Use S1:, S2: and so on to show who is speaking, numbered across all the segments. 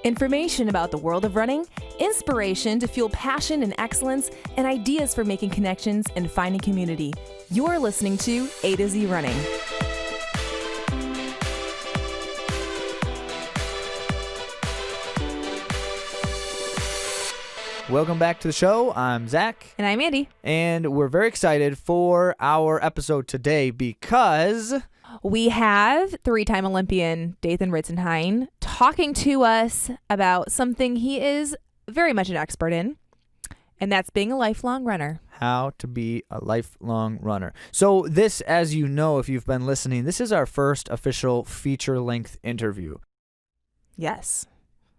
S1: Information about the world of running, inspiration to fuel passion and excellence, and ideas for making connections and finding community. You're listening to AtoZrunning.
S2: Welcome back to the show. I'm Zach.
S1: And I'm Andy.
S2: And we're very excited for our episode today because
S1: we have three-time Olympian Dathan Ritzenhein talking to us about something he is very much an expert in, and that's being a lifelong runner.
S2: How to be a lifelong runner. So this, as you know, if you've been listening, this is our first official feature-length interview.
S1: Yes.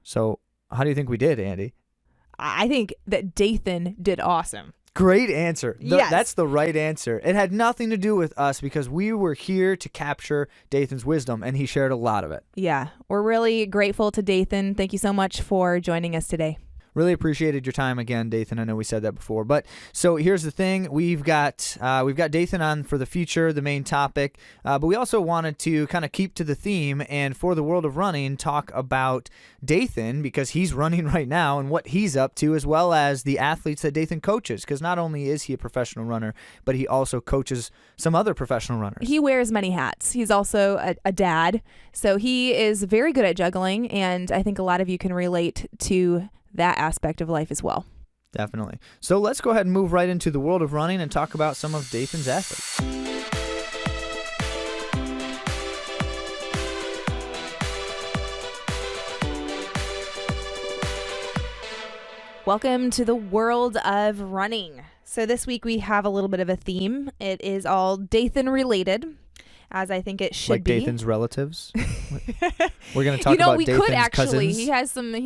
S2: So how do you think we did, Andy?
S1: I think that Dathan did awesome.
S2: Great answer.
S1: Yes.
S2: That's the right answer. It had nothing to do with us because we were here to capture Dathan's wisdom, and he shared a lot of it.
S1: Yeah, we're really grateful to Dathan. Thank you so much for joining us today.
S2: Really appreciated your time again, Dathan. I know we said that before, but so here's the thing: we've got Dathan on for the future, the main topic, but we also wanted to kind of keep to the theme and for the world of running talk about Dathan because he's running right now and what he's up to, as well as the athletes that Dathan coaches. Because not only is he a professional runner, but he also coaches some other professional runners.
S1: He wears many hats. He's also a dad, so he is very good at juggling, and I think a lot of you can relate to that aspect of life as well.
S2: Definitely. So let's go ahead and move right into the world of running and talk about some of Dathan's athletes.
S1: Welcome to the world of running. So this week we have a little bit of a theme. It is all Dathan related, as I think it should be.
S2: Like Dathan's relatives. We're going to talk about
S1: we
S2: Dathan's
S1: could actually.
S2: cousins.
S1: He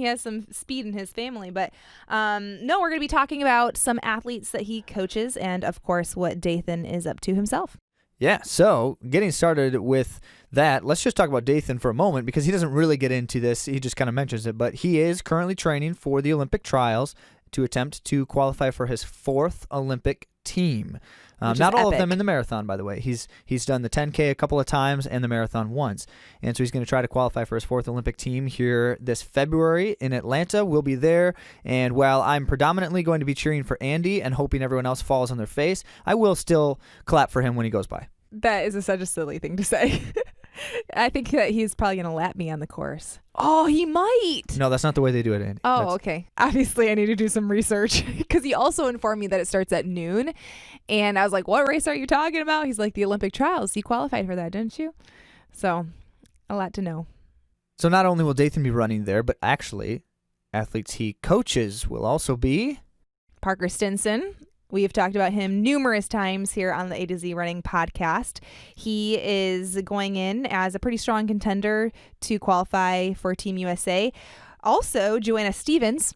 S1: has some speed in his family, but no, we're going to be talking about some athletes that he coaches, and of course, what Dathan is up to himself.
S2: Yeah. So getting started with that, let's just talk about Dathan for a moment because he doesn't really get into this. He just kind of mentions it, but he is currently training for the Olympic trials to attempt to qualify for his fourth Olympic team. Not all of them in the marathon, by the way. He's done the 10K a couple of times and the marathon once. And so he's going to try to qualify for his fourth Olympic team here this February in Atlanta. We'll be there. And while I'm predominantly going to be cheering for Andy and hoping everyone else falls on their face, I will still clap for him when he goes by.
S1: That is such a silly thing to say. I think that he's probably going to lap me on the course. Oh, he might.
S2: No, that's not the way they do it, Andy.
S1: Oh, okay. Obviously, I need to do some research because he also informed me that it starts at noon. And I was like, what race are you talking about? He's like, the Olympic trials. You qualified for that, didn't you? So, a lot to know.
S2: So not only will Dathan be running there, but actually, athletes he coaches will also be
S1: Parker Stinson. We have talked about him numerous times here on the AtoZrunning Podcast. He is going in as a pretty strong contender to qualify for Team USA. Also, Joanna Stevens,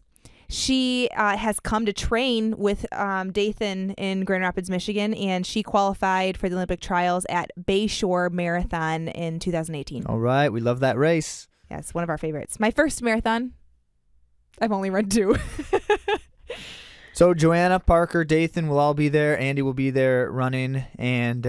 S1: she has come to train with Dathan in Grand Rapids, Michigan, and she qualified for the Olympic trials at Bayshore Marathon in 2018.
S2: All right. We love that race.
S1: Yes, one of our favorites. My first marathon. I've only run 2.
S2: So Joanna, Parker, Dathan will all be there. Andy will be there running. And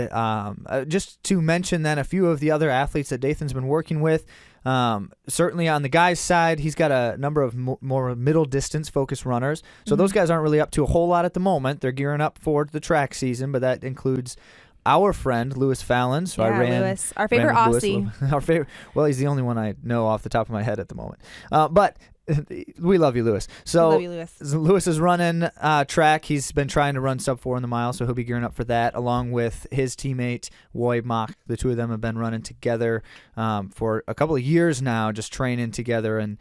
S2: just to mention then a few of the other athletes that Dathan's been working with, certainly on the guys' side, he's got a number of more middle distance focused runners. So those guys aren't really up to a whole lot at the moment. They're gearing up for the track season, but that includes our friend Lewis Fallon. So
S1: Lewis, our favorite Aussie.
S2: Our favorite. Well, he's the only one I know off the top of my head at the moment. But we love you, Lewis. So
S1: love you, Lewis.
S2: Lewis is running track. He's been trying to run sub 4 in the mile, so he'll be gearing up for that, along with his teammate Woy Mock. The two of them have been running together for a couple of years now, just training together and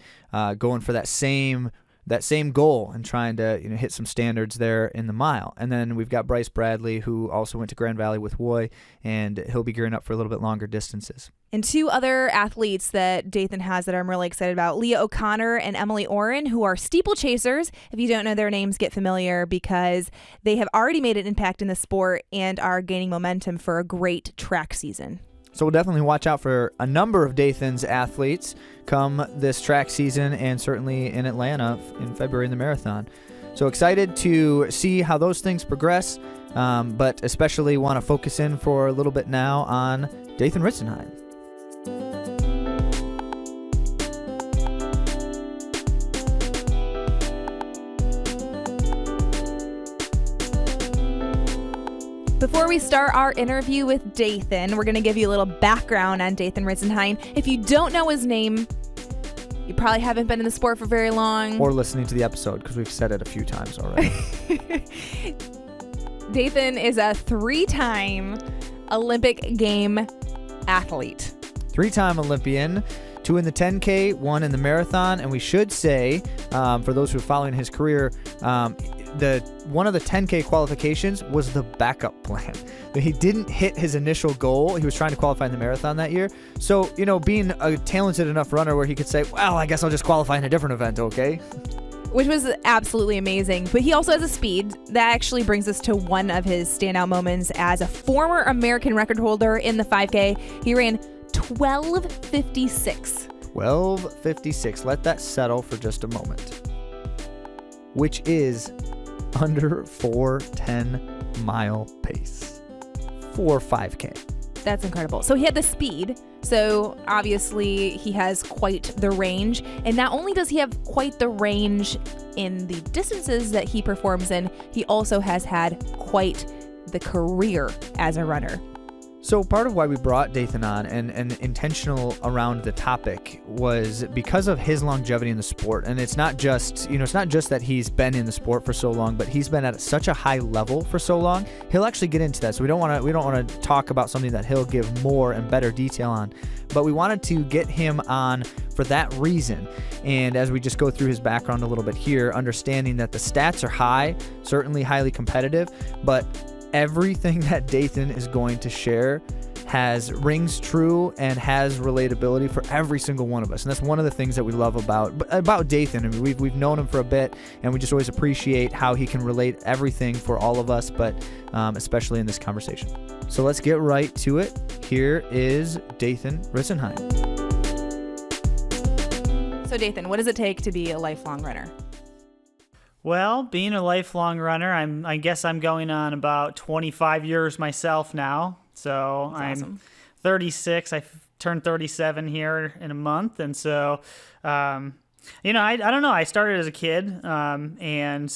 S2: going for that same goal and trying to hit some standards there in the mile. And then we've got Bryce Bradley, who also went to Grand Valley with Woy, and he'll be gearing up for a little bit longer distances.
S1: And 2 other athletes that Dathan has that I'm really excited about, Leah O'Connor and Emily Oren, who are steeplechasers. If you don't know their names, get familiar because they have already made an impact in the sport and are gaining momentum for a great track season.
S2: So we'll definitely watch out for a number of Dathan's athletes come this track season and certainly in Atlanta in February in the marathon. So excited to see how those things progress, but especially want to focus in for a little bit now on Dathan Ritzenhein.
S1: Before we start our interview with Dathan, we're going to give you a little background on Dathan Ritzenhein. If you don't know his name, you probably haven't been in the sport for very long.
S2: Or listening to the episode, because we've said it a few times already.
S1: Dathan is a 3-time Olympic game athlete.
S2: 3-time Olympian, 2 in the 10K, 1 in the marathon. And we should say, for those who are following his career, one of the 10K qualifications was the backup plan. He didn't hit his initial goal. He was trying to qualify in the marathon that year. So, being a talented enough runner where he could say, well, I guess I'll just qualify in a different event, okay?
S1: Which was absolutely amazing. But he also has a speed. That actually brings us to one of his standout moments as a former American record holder in the 5K. He ran 12:56.
S2: 12:56. Let that settle for just a moment. Which is under 4:10 mile pace for 5K.
S1: That's incredible. So he had the speed. So obviously he has quite the range. And not only does he have quite the range in the distances that he performs in, he also has had quite the career as a runner.
S2: So part of why we brought Dathan on and intentional around the topic was because of his longevity in the sport. And it's not just, it's not just that he's been in the sport for so long, but he's been at such a high level for so long. He'll actually get into that. So we don't want to talk about something that he'll give more and better detail on. But we wanted to get him on for that reason. And as we just go through his background a little bit here, understanding that the stats are high, certainly highly competitive, but everything that Dathan is going to share rings true and has relatability for every single one of us. And that's one of the things that we love about Dathan. I mean, we've known him for a bit, and we just always appreciate how he can relate everything for all of us, but especially in this conversation. So let's get right to it. Here is Dathan Ritzenhein.
S1: So Dathan, what does it take to be a lifelong runner?
S3: Well, being a lifelong runner, I guess I'm going on about 25 years myself now. So
S1: That's awesome.
S3: 36. I turned 37 here in a month. And so, I don't know. I started as a kid, and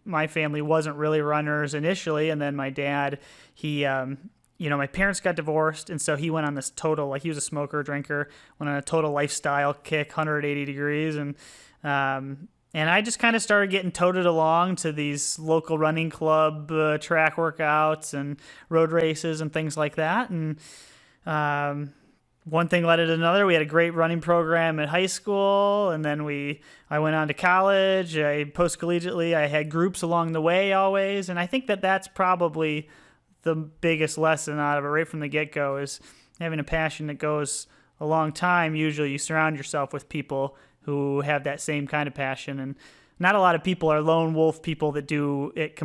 S3: my family wasn't really runners initially. And then my dad, my parents got divorced. And so he went on this total, he was a smoker, drinker, went on a total lifestyle kick, 180 degrees. And I just kind of started getting toted along to these local running club track workouts and road races and things like that. And one thing led to another. We had a great running program at high school, and then I went on to college. Post-collegiately, I had groups along the way always. And I think that's probably the biggest lesson out of it right from the get-go is having a passion that goes a long time. Usually you surround yourself with people who have that same kind of passion. And not a lot of people are lone wolf people that do it.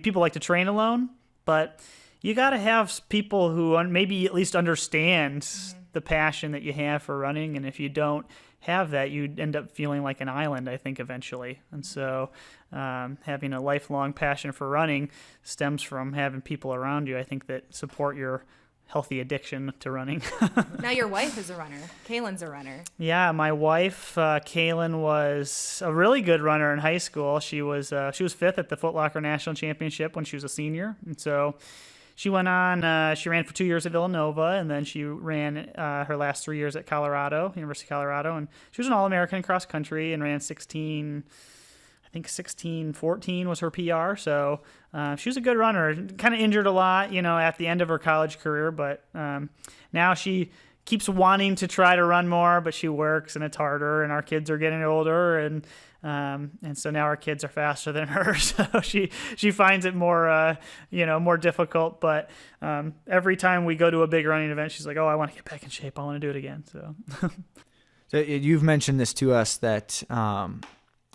S3: People like to train alone, but you got to have people who maybe at least understand the passion that you have for running. And if you don't have that, you end up feeling like an island, I think, eventually. And so having a lifelong passion for running stems from having people around you, I think, that support your healthy addiction to running.
S1: Now your wife is a runner. Kaylin's a runner.
S3: Yeah, my wife, Kaylin, was a really good runner in high school. She was 5th at the Foot Locker National Championship when she was a senior. And so she went on, she ran for 2 years at Villanova, and then she ran her last 3 years at University of Colorado. And she was an All-American in cross country and ran 16:14 was her PR. So she was a good runner. Kind of injured a lot, at the end of her college career. But now she keeps wanting to try to run more, but she works and it's harder. And our kids are getting older, and so now our kids are faster than her. So she finds it more more difficult. But every time we go to a big running event, she's like, "Oh, I want to get back in shape. I want to do it again." So,
S2: So you've mentioned this to us that.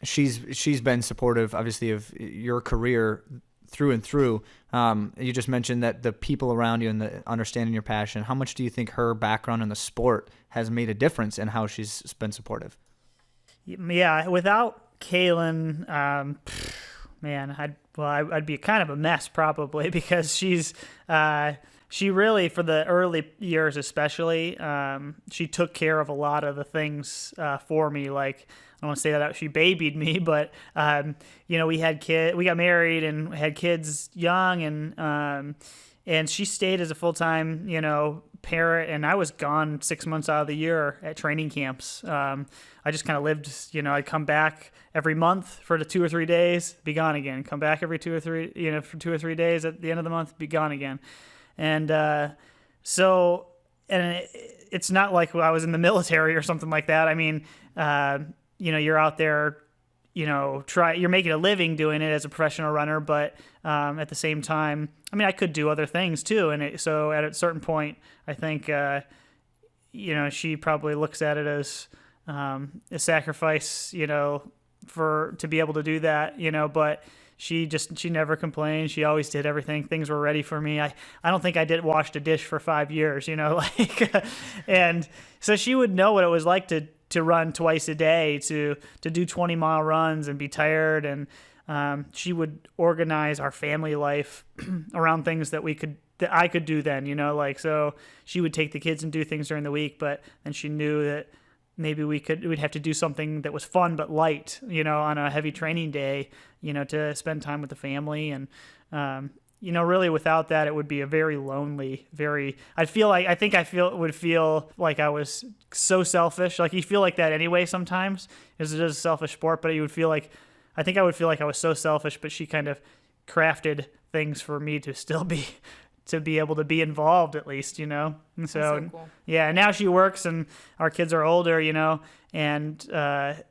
S2: She's been supportive, obviously, of your career through and through. You just mentioned that the people around you and the understanding your passion. How much do you think her background in the sport has made a difference in how she's been supportive?
S3: Yeah, without Kaylin, I'd be kind of a mess probably, because she really, for the early years especially, she took care of a lot of the things for me, like don't want to say that she babied me, but we got married and had kids young, and she stayed as a full-time, parent, and I was gone 6 months out of the year at training camps. I just kind of lived, I'd come back every month for the 2 or 3 days, be gone again. Come back every 2 or 3, for 2 or 3 days at the end of the month, be gone again. And it's not like I was in the military or something like that. I mean, you're out there, you're making a living doing it as a professional runner, but at the same time, I mean, I could do other things too. And so at a certain point, I think, she probably looks at it as a sacrifice, to be able to do that, but she never complained. She always did everything. Things were ready for me. I don't think I washed a dish for 5 years, and so she would know what it was like to run twice a day, to do 20-mile runs and be tired. And she would organize our family life around things that I could do then, so she would take the kids and do things during the week, but then she knew that maybe we'd have to do something that was fun but light, on a heavy training day, to spend time with the family. And really without that, it would be a very lonely, it would feel like I was so selfish. Like you feel like that anyway sometimes, because it is a selfish sport, but I would feel like I was so selfish, but she kind of crafted things for me to still be able to be involved at least, And so
S1: cool.
S3: Yeah, now she works and our kids are older, and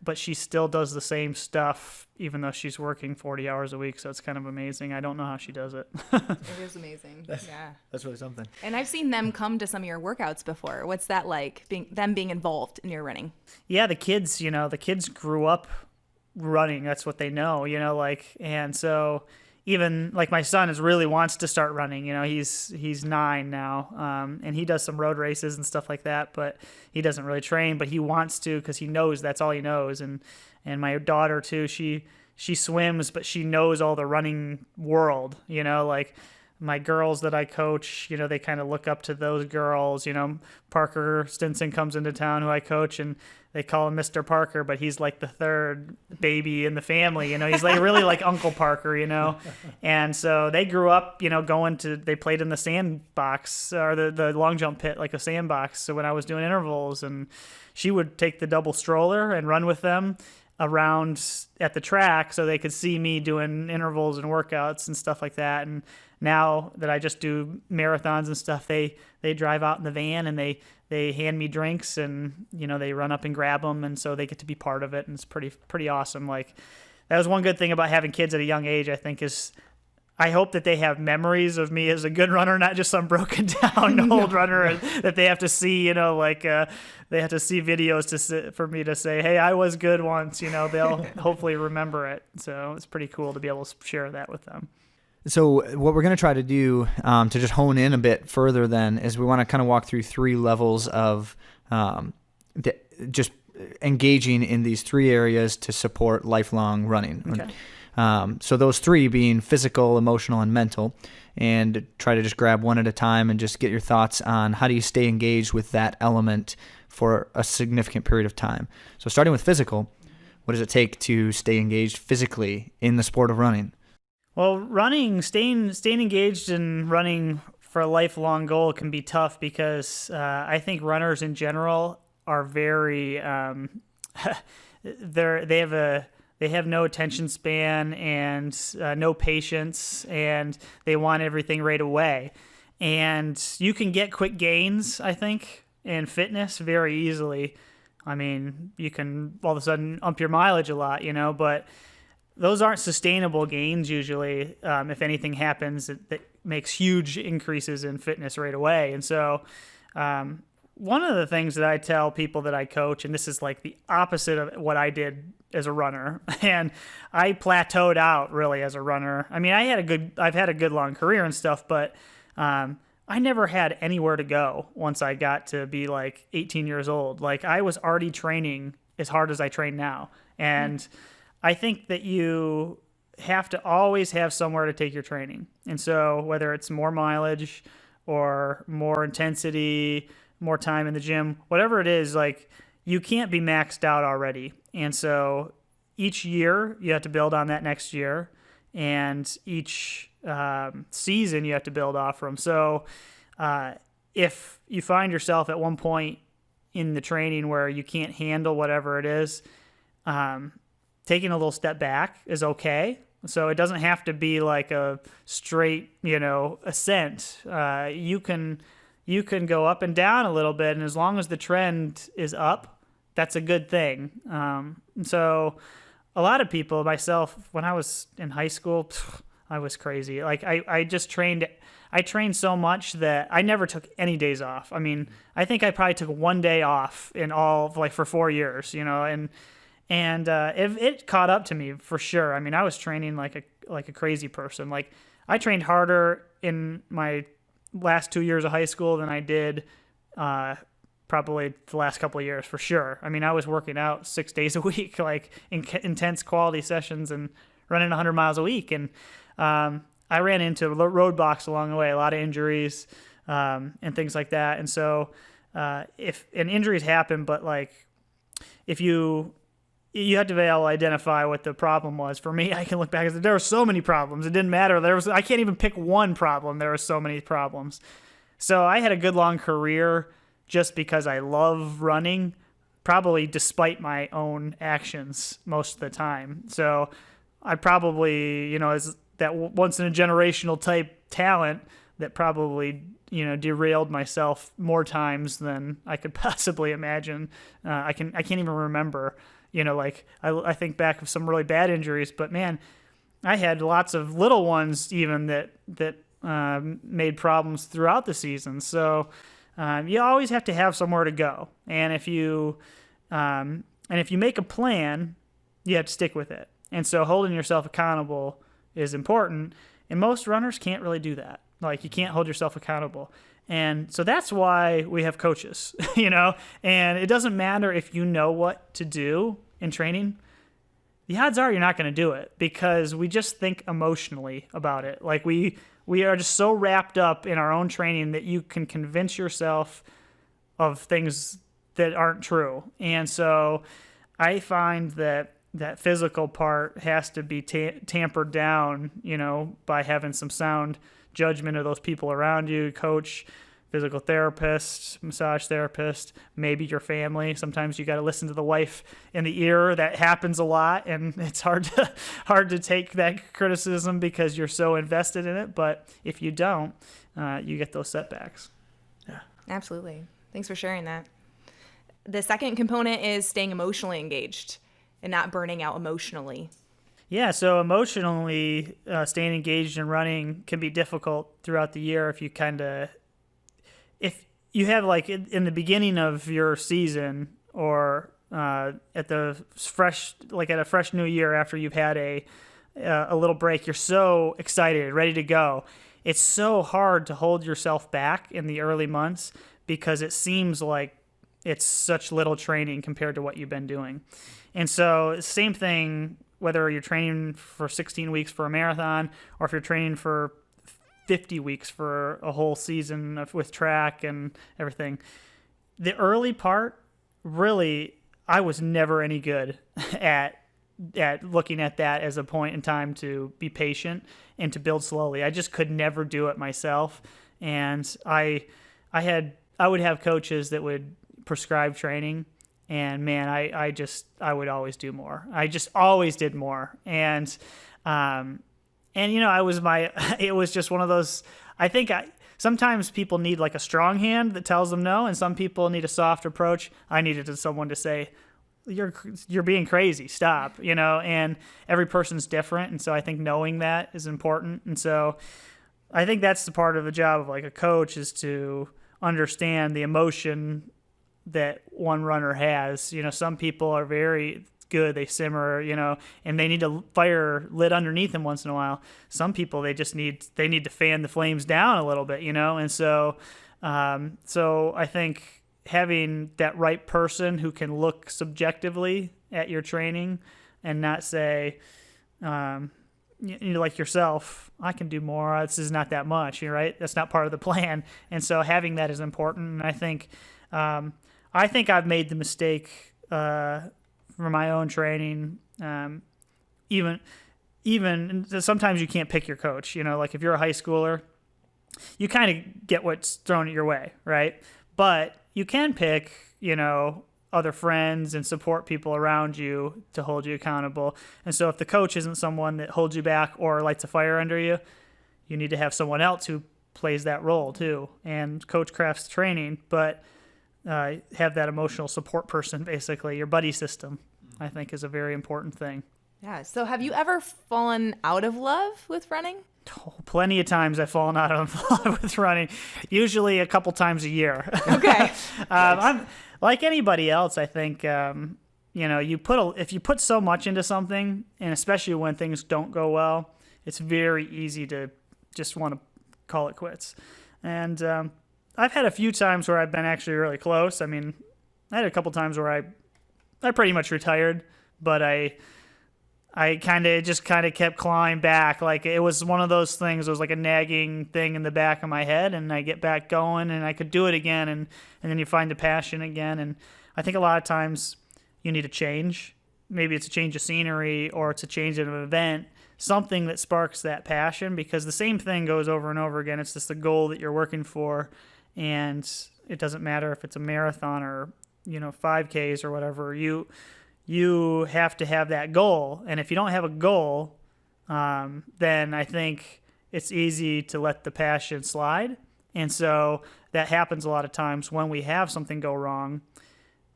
S3: but she still does the same stuff even though she's working 40 hours a week. So it's kind of amazing. I don't know how she does it.
S1: It is amazing.
S2: That's really something.
S1: And I've seen them come to some of your workouts before. What's that like, being involved in your running? Yeah,
S3: the kids grew up running. That's what they know, and so even like my son really wants to start running. He's 9 now, and he does some road races and stuff like that, but he doesn't really train, but he wants to because he knows that's all he knows. And my daughter too, she swims, but she knows all the running world, like my girls that I coach, they kind of look up to those girls. Parker Stinson comes into town, who I coach, and they call him Mr. Parker, but he's like the third baby in the family. He's like really like Uncle Parker, And so they grew up, they played in the sandbox or the long jump pit, like a sandbox. So when I was doing intervals, and she would take the double stroller and run with them around at the track so they could see me doing intervals and workouts and stuff like that. And now that I just do marathons and stuff, they drive out in the van and they hand me drinks, and they run up and grab them, and so they get to be part of it, and it's pretty awesome. Like that was one good thing about having kids at a young age, I think, is I hope that they have memories of me as a good runner, not just some broken down old runner that they have to see, they have to see videos for me to say, hey, I was good once, they'll hopefully remember it. So it's pretty cool to be able to share that with them.
S2: So what we're going to try to do to just hone in a bit further then is we want to kind of walk through 3 levels of just engaging in these 3 areas to support lifelong running.
S3: Okay.
S2: So those 3 being physical, emotional, and mental, and try to just grab one at a time and just get your thoughts on how do you stay engaged with that element for a significant period of time. So starting with physical, what does it take to stay engaged physically in the sport of running?
S3: Well, staying engaged in running for a lifelong goal can be tough because I think runners in general are very they have no attention span and no patience, and they want everything right away. And you can get quick gains, I think, in fitness very easily. I mean, you can all of a sudden up your mileage a lot, but those aren't sustainable gains usually. If anything happens that makes huge increases in fitness right away. And so one of the things that I tell people that I coach, and this is like the opposite of what I did as a runner, and I plateaued out really as a runner. I mean, I've had a good long career and stuff, but I never had anywhere to go once I got to be like 18 years old. Like I was already training as hard as I train now. And I think that you have to always have somewhere to take your training. And so whether it's more mileage or more intensity, more time in the gym, whatever it is, like you can't be maxed out already. And so each year you have to build on that next year, and each season you have to build off from. So if you find yourself at one point in the training where you can't handle whatever it is, taking a little step back is okay. So it doesn't have to be like a straight, ascent. You can go up and down a little bit, and as long as the trend is up, that's a good thing. So a lot of people, myself, when I was in high school, I was crazy. Like I trained so much that I never took any days off. I mean, I think I probably took one day off in all for 4 years, and it caught up to me for sure. I mean, I was training like a crazy person. Like I trained harder in my last 2 years of high school than I did probably the last couple of years for sure. I mean, I was working out 6 days a week, like intense quality sessions and running 100 miles a week. And I ran into roadblocks along the way, a lot of injuries and things like that. And so injuries happen, but if you had to be able to identify what the problem was. For me, I can look back and say there were so many problems. It didn't matter. I can't even pick one problem. There were so many problems. So I had a good long career just because I love running, probably despite my own actions most of the time. So I probably, is that once in a generational type talent that probably, derailed myself more times than I could possibly imagine. I can't even remember. I think back of some really bad injuries, but man, I had lots of little ones even that made problems throughout the season. So you always have to have somewhere to go, and if you make a plan, you have to stick with it. And so holding yourself accountable is important, and most runners can't really do that. Like you can't hold yourself accountable. And so that's why we have coaches, and it doesn't matter if you know what to do in training. The odds are you're not going to do it because we just think emotionally about it. Like we are just so wrapped up in our own training that you can convince yourself of things that aren't true. And so I find that physical part has to be tampered down, by having some sound judgment of those people around you, coach, physical therapist, massage therapist, maybe your family. Sometimes you got to listen to the wife in the ear. That happens a lot, and it's hard to take that criticism because you're so invested in it. But if you don't, you get those setbacks.
S1: Yeah, absolutely. Thanks for sharing that. The second component is staying emotionally engaged and not burning out emotionally.
S3: Yeah, so emotionally staying engaged in running can be difficult throughout the year if you have in the beginning of your season or at a fresh new year after you've had a little break, you're so excited, ready to go. It's so hard to hold yourself back in the early months because it seems like it's such little training compared to what you've been doing. And so same thing, whether you're training for 16 weeks for a marathon or if you're training for 50 weeks for a whole season with track and everything. The early part, really, I was never any good at looking at that as a point in time to be patient and to build slowly. I just could never do it myself. And I would have coaches that would prescribe training, and man, I would always do more. I just always did more. And it was just one of those, sometimes people need like a strong hand that tells them no, and some people need a soft approach. I needed someone to say, you're being crazy, stop, and every person's different. And so I think knowing that is important. And so I think that's the part of the job of like a coach, is to understand the emotion that one runner has. Some people are very good, they simmer, and they need a fire lit underneath them once in a while. Some people, they need to fan the flames down a little bit, and so I think having that right person who can look subjectively at your training and not say, like yourself, I can do more, this is not that much, right? That's not part of the plan. And so having that is important. And I think I think I've made the mistake for my own training. Even sometimes you can't pick your coach. Like if you're a high schooler, you kind of get what's thrown at your way, right? But you can pick, other friends and support people around you to hold you accountable. And so if the coach isn't someone that holds you back or lights a fire under you, you need to have someone else who plays that role too. And coach crafts training, but have that emotional support person, basically, your buddy system, I think is a very important thing.
S1: Yeah. So have you ever fallen out of love with running?
S3: Oh, plenty of times I've fallen out of love with running, usually a couple times a year.
S1: Okay.
S3: I'm like anybody else. I think, if you put so much into something, and especially when things don't go well, it's very easy to just want to call it quits. And I've had a few times where I've been actually really close. I mean, I had a couple times where I pretty much retired, but I kind of kept clawing back. Like it was one of those things. It was like a nagging thing in the back of my head, and I get back going, and I could do it again, and then you find the passion again. And I think a lot of times you need a change. Maybe it's a change of scenery, or it's a change of an event, something that sparks that passion, because the same thing goes over and over again. It's just the goal that you're working for, and it doesn't matter if it's a marathon or 5Ks or whatever. You have to have that goal. And if you don't have a goal, then I think it's easy to let the passion slide. And so that happens a lot of times when we have something go wrong.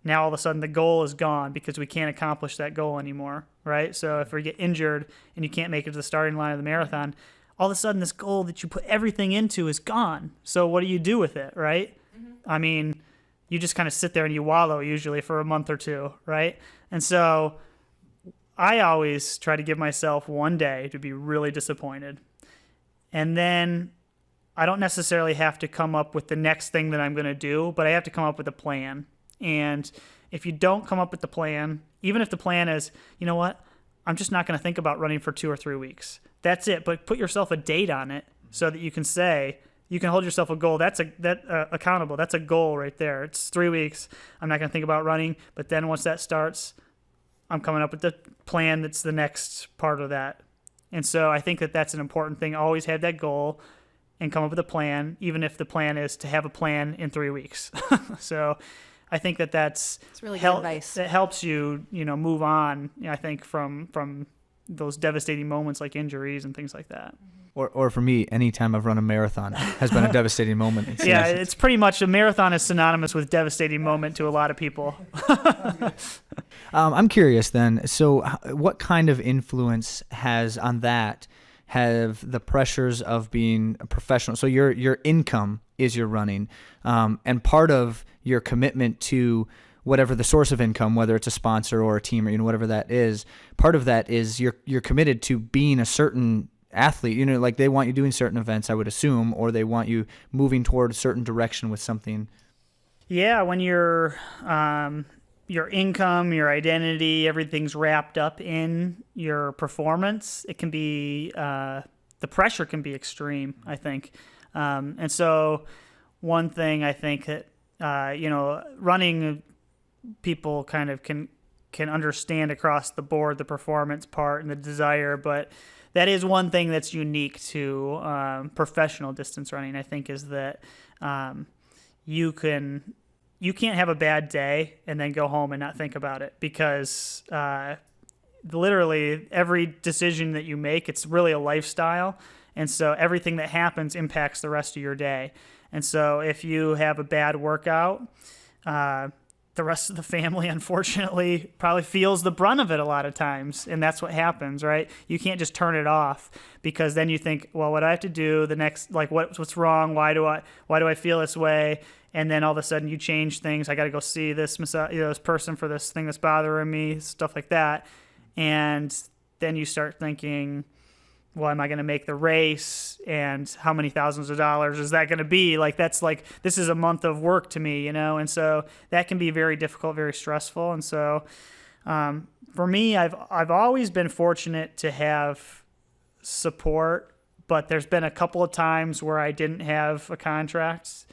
S3: Now all of a sudden the goal is gone because we can't accomplish that goal anymore, right? So if we get injured and you can't make it to the starting line of the marathon, all of a sudden this goal that you put everything into is gone. So what do you do with it, right? Mm-hmm. I mean, you just kind of sit there and you wallow usually for a month or two, right? And so I always try to give myself one day to be really disappointed. And then I don't necessarily have to come up with the next thing that I'm going to do, but I have to come up with a plan. And if you don't come up with the plan, even if the plan is, you know what, I'm just not going to think about running for 2 or 3 weeks. That's it. But put yourself a date on it so that you can say, you can hold yourself a goal. That's accountable. That's a goal right there. It's 3 weeks. I'm not going to think about running. But then once that starts, I'm coming up with the plan that's the next part of that. And so I think that that's an important thing. Always have that goal and come up with a plan, even if the plan is to have a plan in 3 weeks. So I think that's
S1: really good advice.
S3: That helps you, move on, I think, from those devastating moments like injuries and things like that.
S2: Or for me, any time I've run a marathon has been a devastating moment.
S3: Yeah, it's pretty much, a marathon is synonymous with devastating moment to a lot of people.
S2: I'm curious then, so what kind of influence have the pressures of being a professional? So your income is your running, and part of your commitment to whatever the source of income, whether it's a sponsor or a team or whatever that is, part of that is you're committed to being a certain athlete. Like they want you doing certain events, I would assume, or they want you moving toward a certain direction with something. Yeah,
S3: when your income, your identity, everything's wrapped up in your performance, it can be the pressure can be extreme, I think. And so one thing I think that running, people kind of can understand across the board the performance part and the desire, but that is one thing that's unique to professional distance running, I think, is that you can't have a bad day and then go home and not think about it, because literally every decision that you make, it's really a lifestyle. And so everything that happens impacts the rest of your day. And so if you have a bad workout, the rest of the family, unfortunately, probably feels the brunt of it a lot of times. And that's what happens, right? You can't just turn it off, because then you think, well, what do I have to do the next, like what's wrong? Why do I feel this way? And then all of a sudden you change things. I got to go see this person for this thing that's bothering me, stuff like that. And then you start thinking, well, am I going to make the race? And how many thousands of dollars is that going to be? This is a month of work to me, And so that can be very difficult, very stressful. And so for me, I've always been fortunate to have support, but there's been a couple of times where I didn't have a contract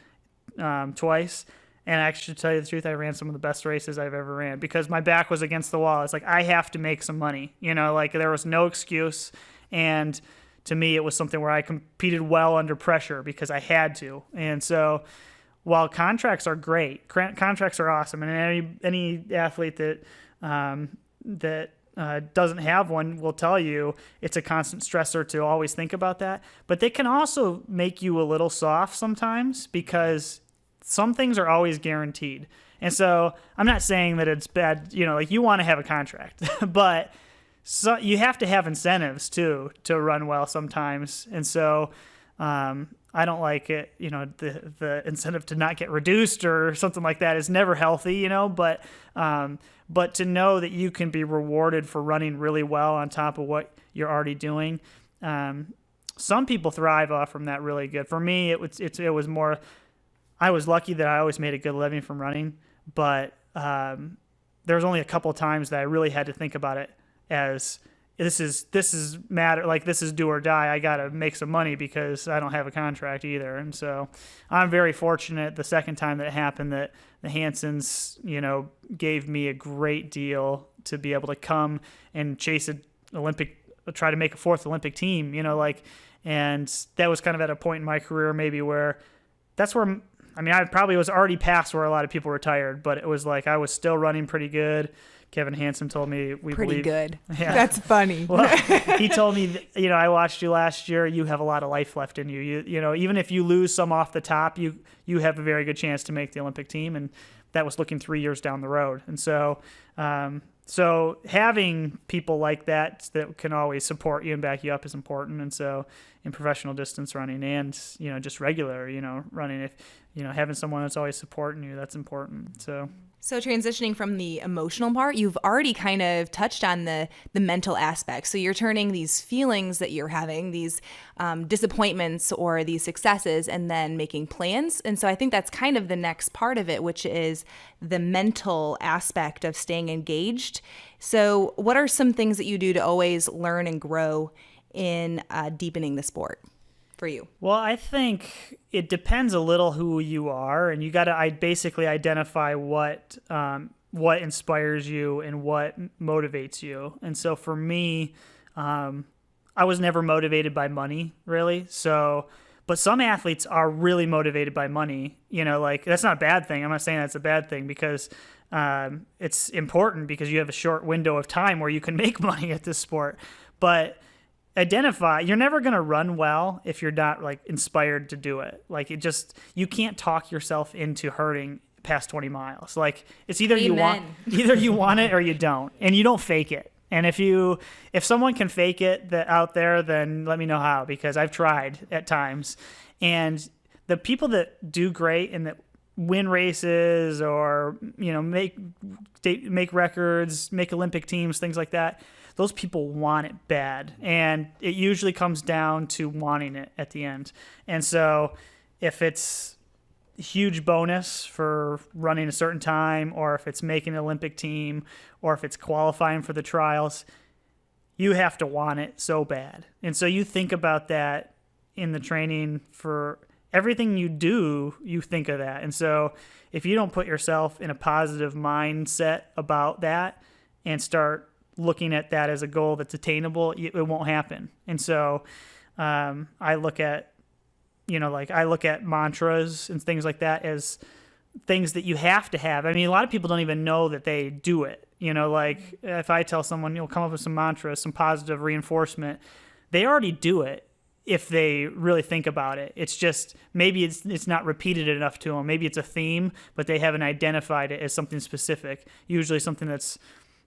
S3: twice. And actually, to tell you the truth, I ran some of the best races I've ever ran because my back was against the wall. It's like, I have to make some money. Like there was no excuse. And to me, it was something where I competed well under pressure because I had to. And so while contracts are great, contracts are awesome. And any athlete that doesn't have one will tell you it's a constant stressor to always think about that. But they can also make you a little soft sometimes because some things are always guaranteed. And so I'm not saying that it's bad, like you want to have a contract, but so you have to have incentives too to run well sometimes. And so I don't like it, the incentive to not get reduced or something like that is never healthy, but to know that you can be rewarded for running really well on top of what you're already doing. Some people thrive off from that really good. For me, it was more, I was lucky that I always made a good living from running, but there was only a couple of times that I really had to think about it as this is matter, like this is do or die. I got to make some money because I don't have a contract either. And so I'm very fortunate the second time that it happened that the Hansons, gave me a great deal to be able to come and chase try to make a fourth Olympic team, and that was kind of at a point in my career maybe where that's where, I probably was already past where a lot of people retired, but it was like I was still running pretty good. Kevin Hansen told me
S1: pretty good.
S3: Yeah.
S1: That's funny.
S3: Well, he told me, I watched you last year. You have a lot of life left in you. Even if you lose some off the top, you have a very good chance to make the Olympic team. And that was looking 3 years down the road. And so, so having people like that can always support you and back you up is important. And so in professional distance running and, just regular, running, if, having someone that's always supporting you, that's important.
S1: So transitioning from the emotional part, you've already kind of touched on the mental aspect. So you're turning these feelings that you're having, these disappointments or these successes, and then making plans. And so I think that's kind of the next part of it, which is the mental aspect of staying engaged. So what are some things that you do to always learn and grow in deepening the sport for you?
S3: Well, I think it depends a little who you are, and you got to basically identify what inspires you and what motivates you. And so for me, I was never motivated by money, really. So, but some athletes are really motivated by money. That's not a bad thing. I'm not saying that's a bad thing because it's important because you have a short window of time where you can make money at this sport. But you're never going to run well if you're not inspired to do it. You can't talk yourself into hurting past 20 miles. It's either you want it or you don't, and you don't fake it. And if someone can fake it out there, then let me know how, because I've tried at times. And the people that do great and that win races or, make records, make Olympic teams, things like that, those people want it bad. And it usually comes down to wanting it at the end. And so if it's a huge bonus for running a certain time, or if it's making an Olympic team, or if it's qualifying for the trials, you have to want it so bad. And so you think about that in the training for everything you do, you think of that. And so if you don't put yourself in a positive mindset about that and start looking at that as a goal that's attainable, it won't happen. And so I look at mantras and things like that as things that you have to have. A lot of people don't even know that they do it. If I tell someone, come up with some mantras, some positive reinforcement, they already do it if they really think about it. It's just maybe it's not repeated enough to them. Maybe it's a theme, but they haven't identified it as something specific. Usually something that's,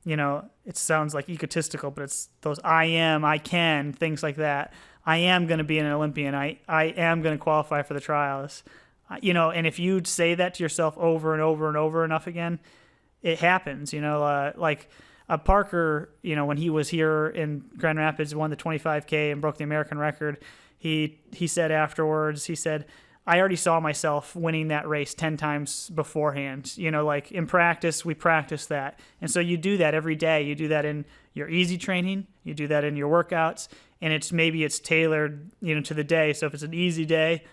S3: it sounds like egotistical, but it's those I can, things like that. I am going to be an Olympian. I am going to qualify for the trials. And if you say that to yourself over and over and over enough again, it happens. Like Parker, when he was here in Grand Rapids, won the 25K and broke the American record, he said afterwards, I already saw myself winning that race 10 times beforehand. In practice, we practice that. And so you do that every day. You do that in your easy training. You do that in your workouts. And maybe it's tailored, to the day. So if it's an easy day,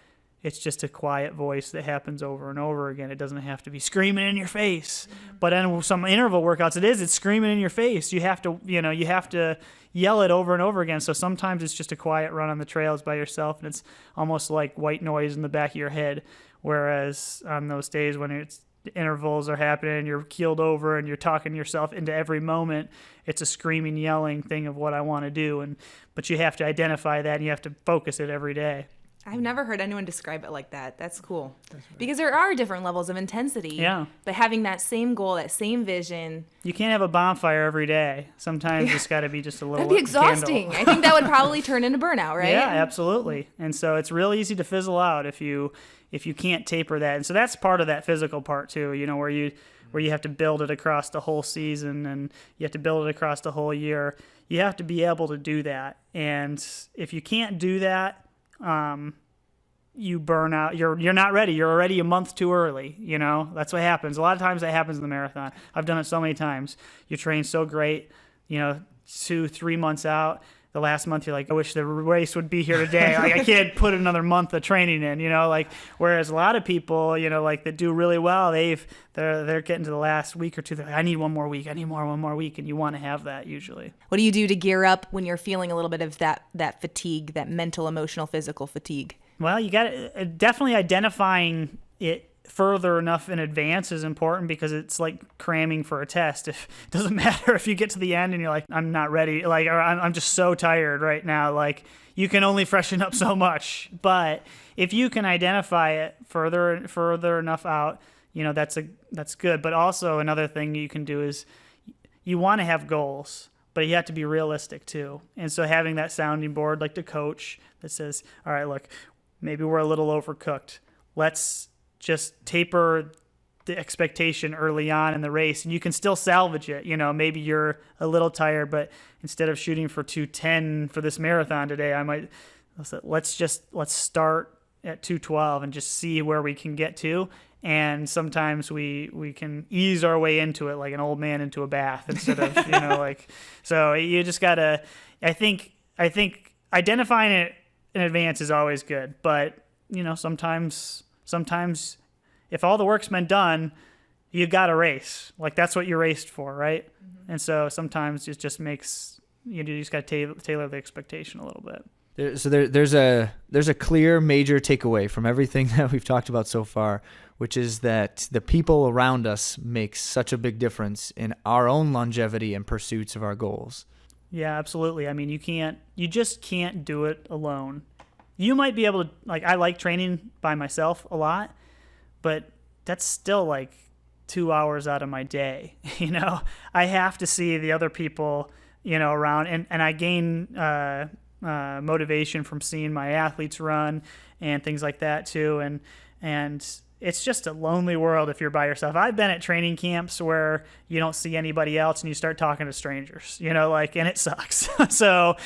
S3: It's just a quiet voice that happens over and over again. It doesn't have to be screaming in your face. But in some interval workouts, it's screaming in your face. You have to yell it over and over again. So sometimes it's just a quiet run on the trails by yourself, and it's almost like white noise in the back of your head. Whereas on those days when intervals are happening and you're keeled over and you're talking yourself into every moment, it's a screaming, yelling thing of what I want to do. But you have to identify that, and you have to focus it every day.
S1: I've never heard anyone describe it like that. That's cool. Because there are different levels of intensity.
S3: Yeah.
S1: But having that same goal, that same vision.
S3: You can't have a bonfire every day. Sometimes it's got to be just a little
S1: That'd be exhausting.
S3: candle.
S1: I think that would probably turn into burnout, right?
S3: Yeah, absolutely. And so it's real easy to fizzle out if you can't taper that. And so that's part of that physical part too, where you have to build it across the whole season and you have to build it across the whole year. You have to be able to do that. And if you can't do that, you burn out. You're not ready. You're already a month too early. That's what happens. A lot of times that happens in the marathon. I've done it so many times. You train so great, 2-3 months out. The last month you're like, I wish the race would be here today. I can't put another month of training in. Whereas a lot of people, that do really well, they're getting to the last week or two. They're like, I need one more week. I need one more week. And you want to have that usually.
S1: What do you do to gear up when you're feeling a little bit of that fatigue, that mental, emotional, physical fatigue?
S3: Well, you got to definitely identifying it further enough in advance is important, because it's like cramming for a test. It doesn't matter if you get to the end and you're like, I'm not ready, or I'm just so tired right now. You can only freshen up so much. But if you can identify it further enough out, that's good. But also another thing you can do is you want to have goals, but you have to be realistic too. And so having that sounding board, like the coach, that says, all right, look, maybe we're a little overcooked. Let's just taper the expectation early on in the race, and you can still salvage it. Maybe you're a little tired, but instead of shooting for 2:10 for this marathon today, let's start at 2:12 and just see where we can get to. And sometimes we can ease our way into it like an old man into a bath instead of so you just gotta. I think identifying it in advance is always good, but sometimes if all the work's been done, you got to race. That's what you raced for, right? Mm-hmm. And so sometimes it just makes you just got to tailor the expectation a little bit.
S2: There's a clear major takeaway from everything that we've talked about so far, which is that the people around us make such a big difference in our own longevity and pursuits of our goals.
S3: Yeah, absolutely. I mean, you just can't do it alone. You might be able to, I like training by myself a lot, but that's still 2 hours out of my day. I have to see the other people, around, and I gain motivation from seeing my athletes run and things like that too. And it's just a lonely world if you're by yourself. I've been at training camps where you don't see anybody else and you start talking to strangers, and it sucks. So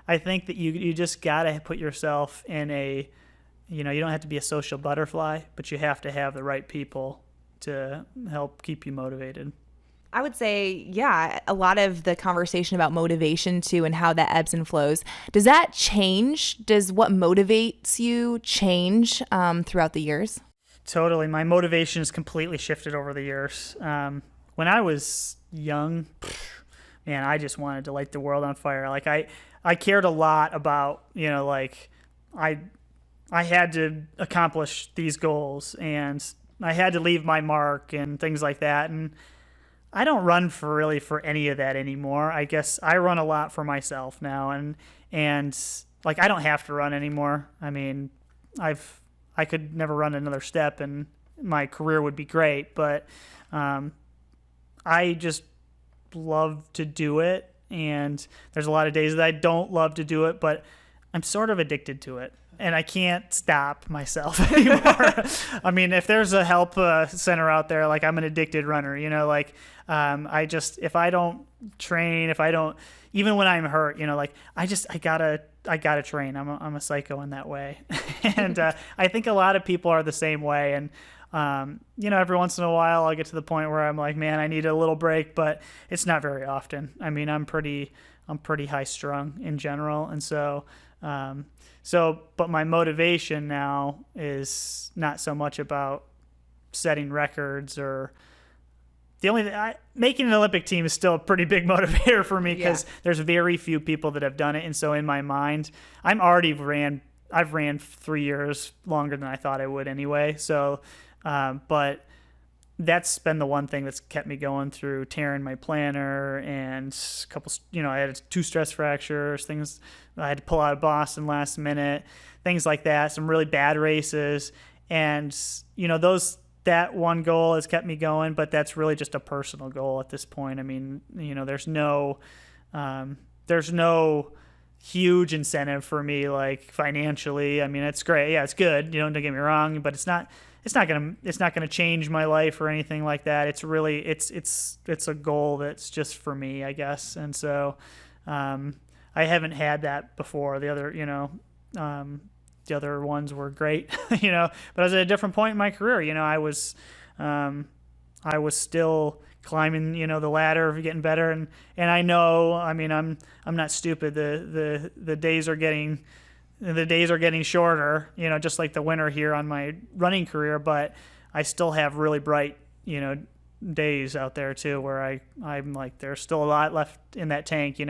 S3: I think that you just got to put yourself in you don't have to be a social butterfly, but you have to have the right people to help keep you motivated.
S1: I would say, yeah, a lot of the conversation about motivation too and how that ebbs and flows. Does that change? Does what motivates you change throughout the years? Totally.
S3: My motivation has completely shifted over the years. When I was young, man, I just wanted to light the world on fire. I cared a lot about, I had to accomplish these goals and I had to leave my mark and things like that. And I don't run for any of that anymore. I guess I run a lot for myself now, and I don't have to run anymore. I mean, I could never run another step, and my career would be great. But I just love to do it, and there's a lot of days that I don't love to do it, but I'm sort of addicted to it. And I can't stop myself anymore. I mean, if there's a help center out there, I'm an addicted runner, if I don't train, even when I'm hurt, I gotta train. I'm a psycho in that way. And I think a lot of people are the same way. And, every once in a while I'll get to the point where I'm like, man, I need a little break, but it's not very often. I mean, I'm pretty I'm pretty high strung in general. And so, but my motivation now is not so much about setting records or making an Olympic team is still a pretty big motivator for me because there's very few people that have done it. And so in my mind, I've ran 3 years longer than I thought I would anyway. So, but that's been the one thing that's kept me going through tearing my planner and a couple, I had 2 stress fractures, things I had to pull out of Boston last minute, things like that, some really bad races. And, that one goal has kept me going, but that's really just a personal goal at this point. I mean, there's no huge incentive for me, like financially. I mean, it's great. Yeah, it's good. Don't get me wrong, but it's not gonna change my life or anything like that. It's really, it's a goal that's just for me, I guess. And so, I haven't had that before. The other ones were great, but I was at a different point in my career. I was still climbing, the ladder of getting better. And I know, I mean, I'm not stupid. The days are getting shorter, just like the winter here on my running career, but I still have really bright, days out there too, where I'm like, there's still a lot left in that tank,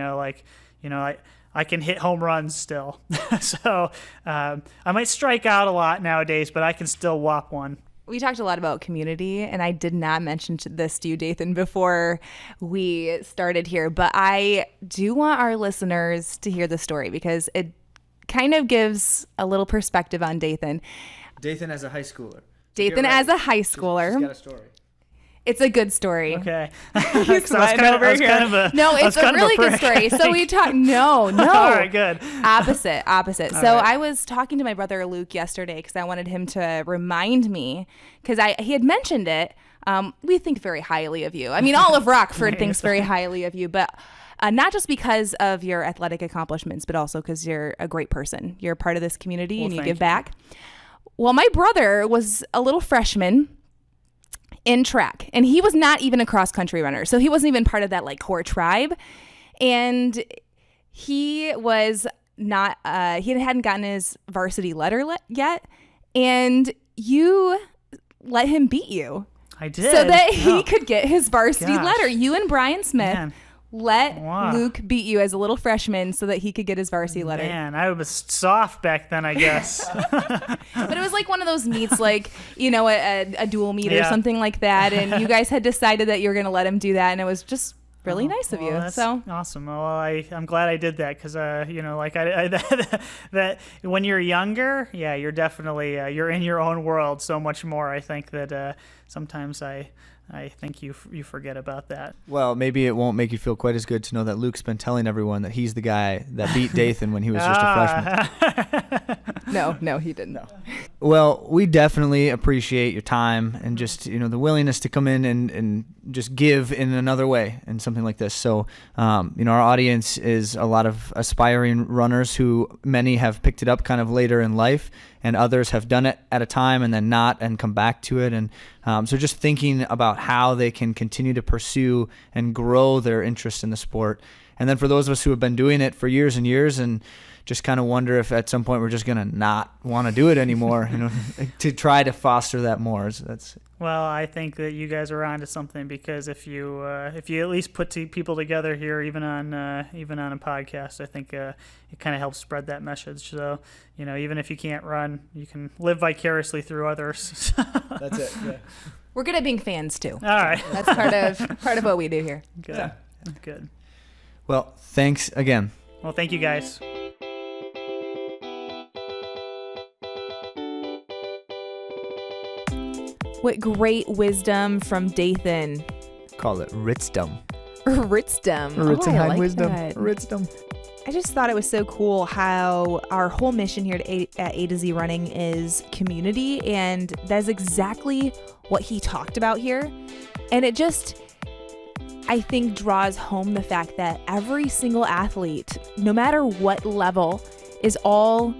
S3: I can hit home runs still. So I might strike out a lot nowadays, but I can still whop one.
S1: We talked a lot about community, and I did not mention this to you, Dathan, before we started here, but I do want our listeners to hear the story because it kind of gives a little perspective on Dathan.
S2: Dathan as a high schooler.
S1: Dathan as a high schooler.
S2: She's got a story.
S1: It's a good story.
S3: Okay.
S1: He's sweating over here. No, it's a really good story. So we talked. No.
S3: All right, good.
S1: Opposite. So I was talking to my brother Luke yesterday because I wanted him to remind me because he had mentioned it. We think very highly of you. I mean, all of Rockford thinks very highly of you, but not just because of your athletic accomplishments, but also because you're a great person. You're a part of this community and you give back. Well, my brother was a little freshman in track, and he was not even a cross country runner, so he wasn't even part of that like core tribe, and he was not he hadn't gotten his varsity letter yet, and you let him beat you.
S3: I did,
S1: so that he could get his varsity letter. You and Brian Smith let Luke beat you as a little freshman so that he could get his varsity letter.
S3: Man, I was soft back then, I guess.
S1: But it was like one of those meets, like, a dual meet or something like that. And you guys had decided that you were going to let him do that. And it was just really nice of you.
S3: That's
S1: so
S3: awesome. Well, I'm glad I did that because, like that when you're younger, you're definitely, you're in your own world so much more. I think that sometimes I think you forget about that.
S2: Well, maybe it won't make you feel quite as good to know that Luke's been telling everyone that he's the guy that beat Dathan when he was just a freshman.
S1: No, he didn't. No.
S2: Well, we definitely appreciate your time and just, the willingness to come in and just give in another way and something like this. So, our audience is a lot of aspiring runners who many have picked it up kind of later in life, and others have done it at a time and then not and come back to it. And so just thinking about how they can continue to pursue and grow their interest in the sport. And then for those of us who have been doing it for years and years and just kind of wonder if at some point we're just going to not want to do it anymore, to try to foster that more. So
S3: well, I think that you guys are onto something because if you at least put people together here, even on a podcast, I think it kind of helps spread that message. So even if you can't run, you can live vicariously through others.
S2: That's it. Yeah.
S1: We're good at being fans too.
S3: All right,
S1: that's part of what we do here.
S3: Good.
S1: So.
S3: Good.
S2: Well, thanks again.
S3: Well, thank you guys.
S1: What great wisdom from Dathan.
S2: Call it Ritzdom.
S1: Ritzdom.
S2: Ritzenhein
S1: I like
S2: wisdom.
S1: that.
S2: Ritzdom.
S1: I just thought it was so cool how our whole mission here at A to Z Running is community, and that's exactly what he talked about here. And it just, I think, draws home the fact that every single athlete, no matter what level, is all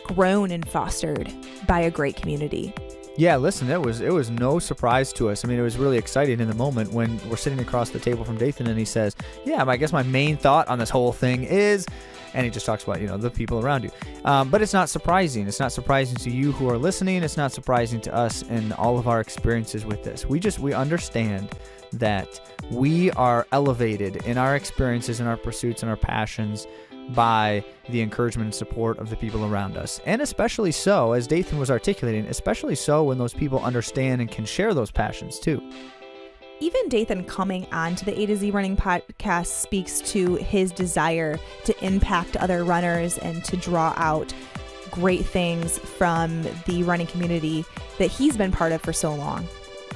S1: grown and fostered by a great community.
S2: Yeah, listen, it was no surprise to us. I mean, it was really exciting in the moment when we're sitting across the table from Dathan and he says, yeah, I guess my main thought on this whole thing is, and he just talks about, the people around you. But it's not surprising. It's not surprising to you who are listening. It's not surprising to us in all of our experiences with this. We understand that we are elevated in our experiences and our pursuits and our passions by the encouragement and support of the people around us. And especially so, as Dathan was articulating, especially so when those people understand and can share those passions too.
S1: Even Dathan coming on to the A to Z Running Podcast speaks to his desire to impact other runners and to draw out great things from the running community that he's been part of for so long.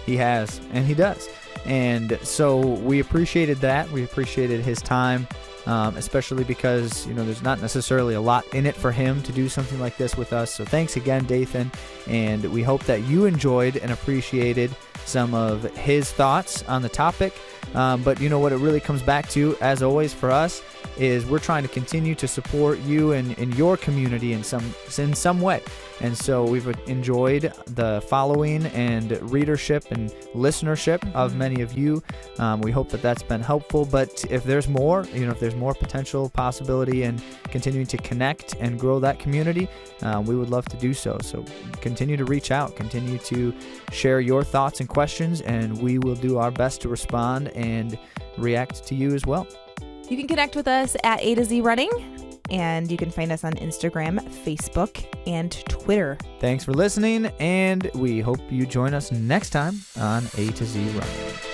S2: He has, and he does. And so we appreciated that. We appreciated his time. Especially because, there's not necessarily a lot in it for him to do something like this with us. So thanks again, Dathan, and we hope that you enjoyed and appreciated some of his thoughts on the topic. But what it really comes back to, as always for us, is we're trying to continue to support you and your community in some way. And so we've enjoyed the following and readership and listenership of many of you. We hope that that's been helpful. But if there's more, if there's more potential possibility in continuing to connect and grow that community, we would love to do so. So continue to reach out, continue to share your thoughts and questions, and we will do our best to respond and react to you as well.
S1: You can connect with us at A to Z Running, and you can find us on Instagram, Facebook, and Twitter.
S2: Thanks for listening, and we hope you join us next time on A to Z Running.